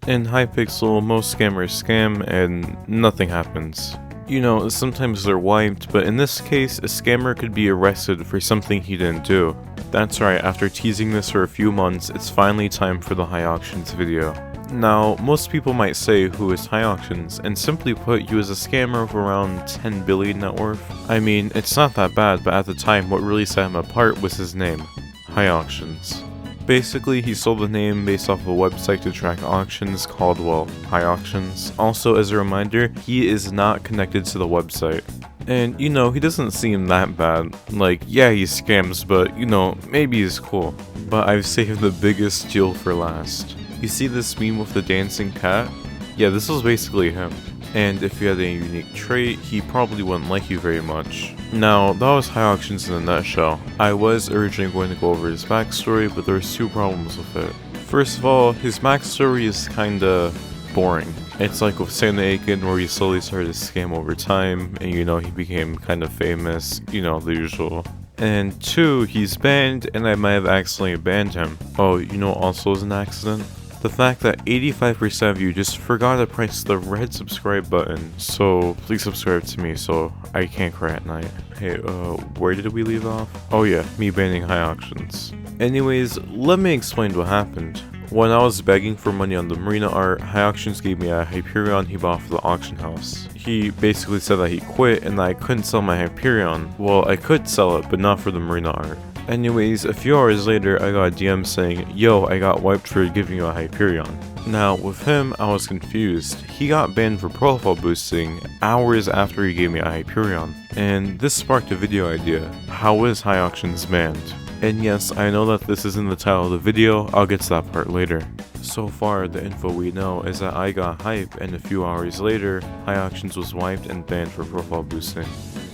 In Hypixel, most scammers scam and nothing happens. You know, sometimes they're wiped, but in this case, a scammer could be arrested for something he didn't do. That's right, after teasing this for a few months, it's finally time for the HYAUCTIONS video. Now, most people might say, who is HYAUCTIONS, and simply put, he was a scammer of around 10 billion net worth. I mean, it's not that bad, but at the time, what really set him apart was his name, HYAUCTIONS. Basically, he sold the name based off a website to track auctions called, well, HYAUCTIONS. Also, as a reminder, he is not connected to the website. And, you know, he doesn't seem that bad. Like, yeah, he scams, but, you know, maybe he's cool. But I've saved the biggest deal for last. You see this meme with the dancing cat? Yeah, this was basically him. And if you had a unique trait, he probably wouldn't like you very much. Now, that was HYAUCTIONS in a nutshell. I was originally going to go over his backstory, but there's two problems with it. First of all, his backstory is kinda boring. It's like with Santa Aiken, where he slowly started to scam over time, and you know, he became kind of famous, you know, the usual. And two, he's banned, and I might have accidentally banned him. Oh, you know what also is an accident? The fact that 85% of you just forgot to press the red subscribe button, so please subscribe to me so I can't cry at night. Hey, where did we leave off? Oh yeah, me banning HYAUCTIONS. Anyways, let me explain what happened. When I was begging for money on the Marina art, HYAUCTIONS gave me a Hyperion he bought for the auction house. He basically said that he quit and that I couldn't sell my Hyperion. Well, I could sell it, but not for the Marina art. Anyways, a few hours later, I got a DM saying, yo, I got wiped for giving you a Hyperion. Now, with him, I was confused. He got banned for profile boosting hours after he gave me a Hyperion. And this sparked a video idea. How is HYAUCTIONS banned? And yes, I know that this is in the title of the video, I'll get to that part later. So far, the info we know is that I got hype, and a few hours later, HYAUCTIONS was wiped and banned for profile boosting.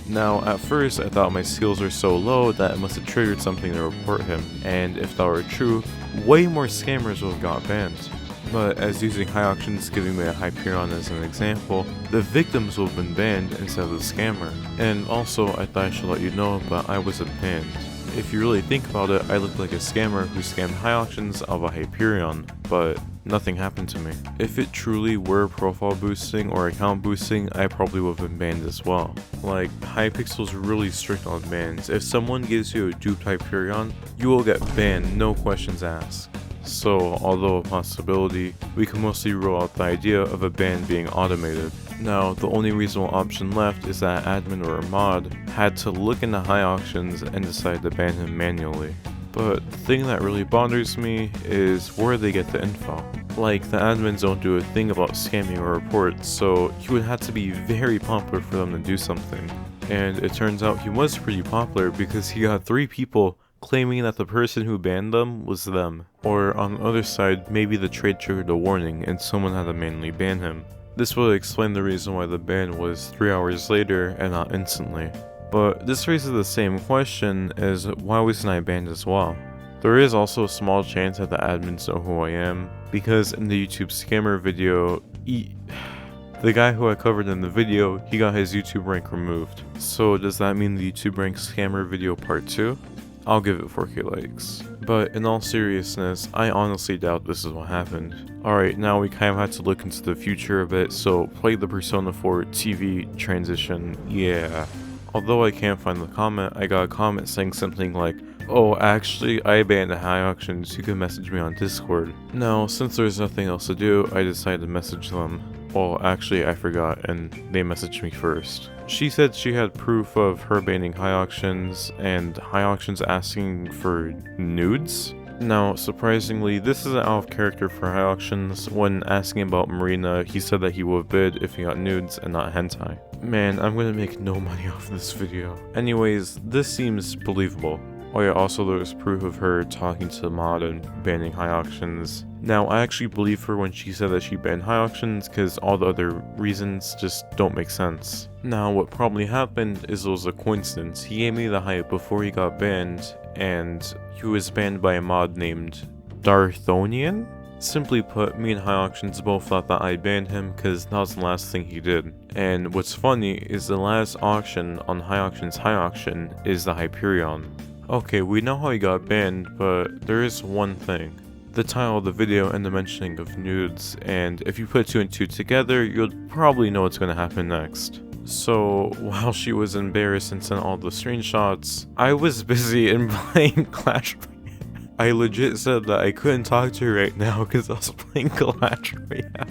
Now, at first, I thought my skills were so low that it must have triggered something to report him, and if that were true, way more scammers would have got banned. But as using HYAUCTIONS giving me a Hyperion as an example, the victims would have been banned instead of the scammer. And also, I thought I should let you know, but I wasn't banned. If you really think about it, I looked like a scammer who scammed HYAUCTIONS of a Hyperion, but nothing happened to me. If it truly were profile boosting or account boosting, I probably would have been banned as well. Like, Hypixel's really strict on bans. If someone gives you a duped Hyperion, you will get banned, no questions asked. So, although a possibility, we can mostly rule out the idea of a ban being automated. Now, the only reasonable option left is that admin or a mod had to look into HYAUCTIONS and decide to ban him manually. But the thing that really bothers me is where they get the info. Like, the admins don't do a thing about scamming or reports, so he would have to be very popular for them to do something. And it turns out he was pretty popular because he got 3 people claiming that the person who banned them was them. Or on the other side, maybe the trade triggered a warning and someone had to manually ban him. This would explain the reason why the ban was 3 hours later and not instantly. But this raises the same question as why wasn't I banned as well? There is also a small chance that the admins know who I am, because in the YouTube scammer video, the guy who I covered in the video, he got his YouTube rank removed. So does that mean the YouTube rank scammer video part 2? I'll give it 4K likes. But in all seriousness, I honestly doubt this is what happened. Alright, now we kind of had to look into the future a bit, so play the Persona 4 TV transition, yeah. Although I can't find the comment, I got a comment saying something like, oh, actually, I banned the HYAUCTIONS, you can message me on Discord. Now, since there's nothing else to do, I decided to message them. Well, actually, I forgot, and they messaged me first. She said she had proof of her banning HYAUCTIONS, and HYAUCTIONS asking for nudes? Now, surprisingly, this isn't out of character for HYAUCTIONS. When asking about Marina, he said that he would bid if he got nudes and not hentai. Man, I'm gonna make no money off this video. Anyways, this seems believable. Oh yeah, also there was proof of her talking to the mod and banning HYAUCTIONS. Now, I actually believe her when she said that she banned HYAUCTIONS because all the other reasons just don't make sense. Now, what probably happened is it was a coincidence. He gave me the hype before he got banned, and he was banned by a mod named Darthonian? Simply put, me and HYAUCTIONS both thought that I banned him because that was the last thing he did. And what's funny is the last auction on HYAUCTIONS HYAUCTION is the Hyperion. Okay, we know how he got banned, but there is one thing. the title of the video and the mentioning of nudes, and if you put two and two together, you'll probably know what's gonna happen next. So, while she was embarrassed and sent all the screenshots, I was busy in playing Clash Royale. I legit said that I couldn't talk to her right now because I was playing Clash Royale.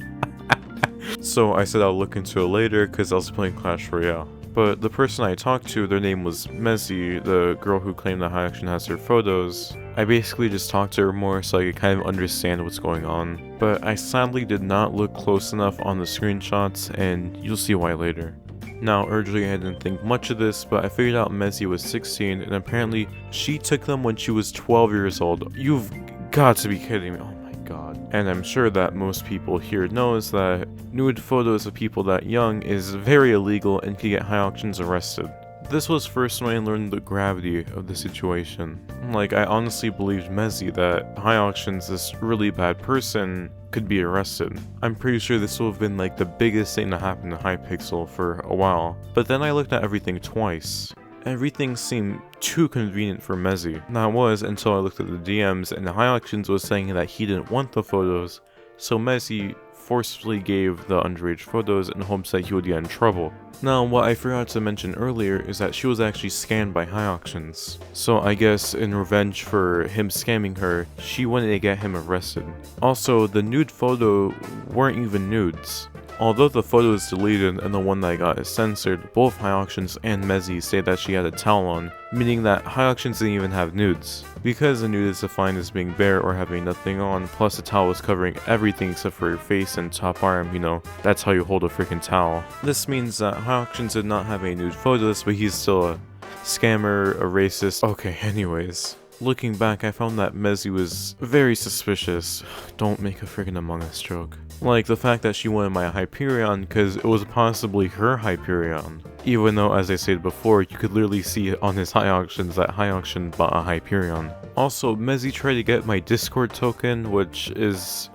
So I said I'll look into it later because I was playing Clash Royale. But the person I talked to, their name was Mezzy, the girl who claimed that HYAUCTION has her photos. I basically just talked to her more so I could kind of understand what's going on. But I sadly did not look close enough on the screenshots, and you'll see why later. Now, originally I didn't think much of this, but I figured out Mezzy was 16, and apparently she took them when she was 12 years old. You've got to be kidding me. Oh my god. And I'm sure that most people here knows that nude photos of people that young is very illegal and can get HYAUCTIONS arrested. This was first when I learned the gravity of the situation. Like, I honestly believed Mezzy that HYAUCTIONS, this really bad person, could be arrested. I'm pretty sure this would have been like the biggest thing to happen to Hypixel for a while. But then I looked at everything twice. Everything seemed too convenient for Mezzy. That was until I looked at the DMs and HYAUCTIONS was saying that he didn't want the photos, so Mezzy forcefully gave the underage photos in hopes that he would get in trouble. Now, what I forgot to mention earlier is that she was actually scammed by HYAUCTIONS. So I guess in revenge for him scamming her, she wanted to get him arrested. Also, the nude photo weren't even nudes. Although the photo is deleted and the one that I got is censored, both HYAUCTIONS and Mezzy say that she had a towel on, meaning that HYAUCTIONS didn't even have nudes. Because a nude is defined as being bare or having nothing on, plus the towel is covering everything except for your face and top arm, you know, that's how you hold a freaking towel. This means that HYAUCTIONS did not have any nude photos, but he's still a scammer, a racist. Okay, anyways. Looking back, I found that Mezzy was very suspicious. Don't make a freaking Among Us joke. Like the fact that she wanted my Hyperion because it was possibly her Hyperion. Even though, as I said before, you could literally see on his HYAUCTIONS that HYAUCTION bought a Hyperion. Also, Mezzy tried to get my Discord token, which is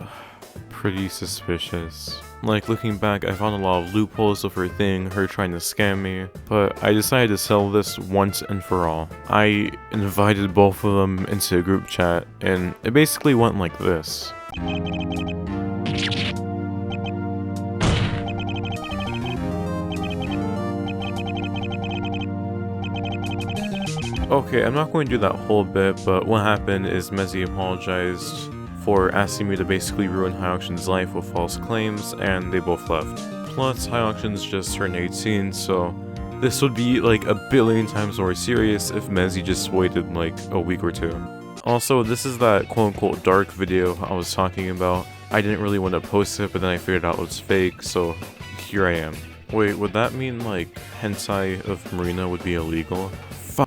pretty suspicious. Like, looking back, I found a lot of loopholes of her thing, her trying to scam me, but I decided to sell this once and for all. I invited both of them into a group chat, and it basically went like this. Okay, I'm not going to do that whole bit, but what happened is Mezzy apologized for asking me to basically ruin HYAUCTION's life with false claims, and they both left. Plus, HYAUCTION's just turned 18, so this would be like a billion times more serious if Mezzy just waited like a week or two. Also, this is that quote-unquote dark video I was talking about. I didn't really want to post it, but then I figured out it was fake, so here I am. Wait, would that mean like hentai of Marina would be illegal?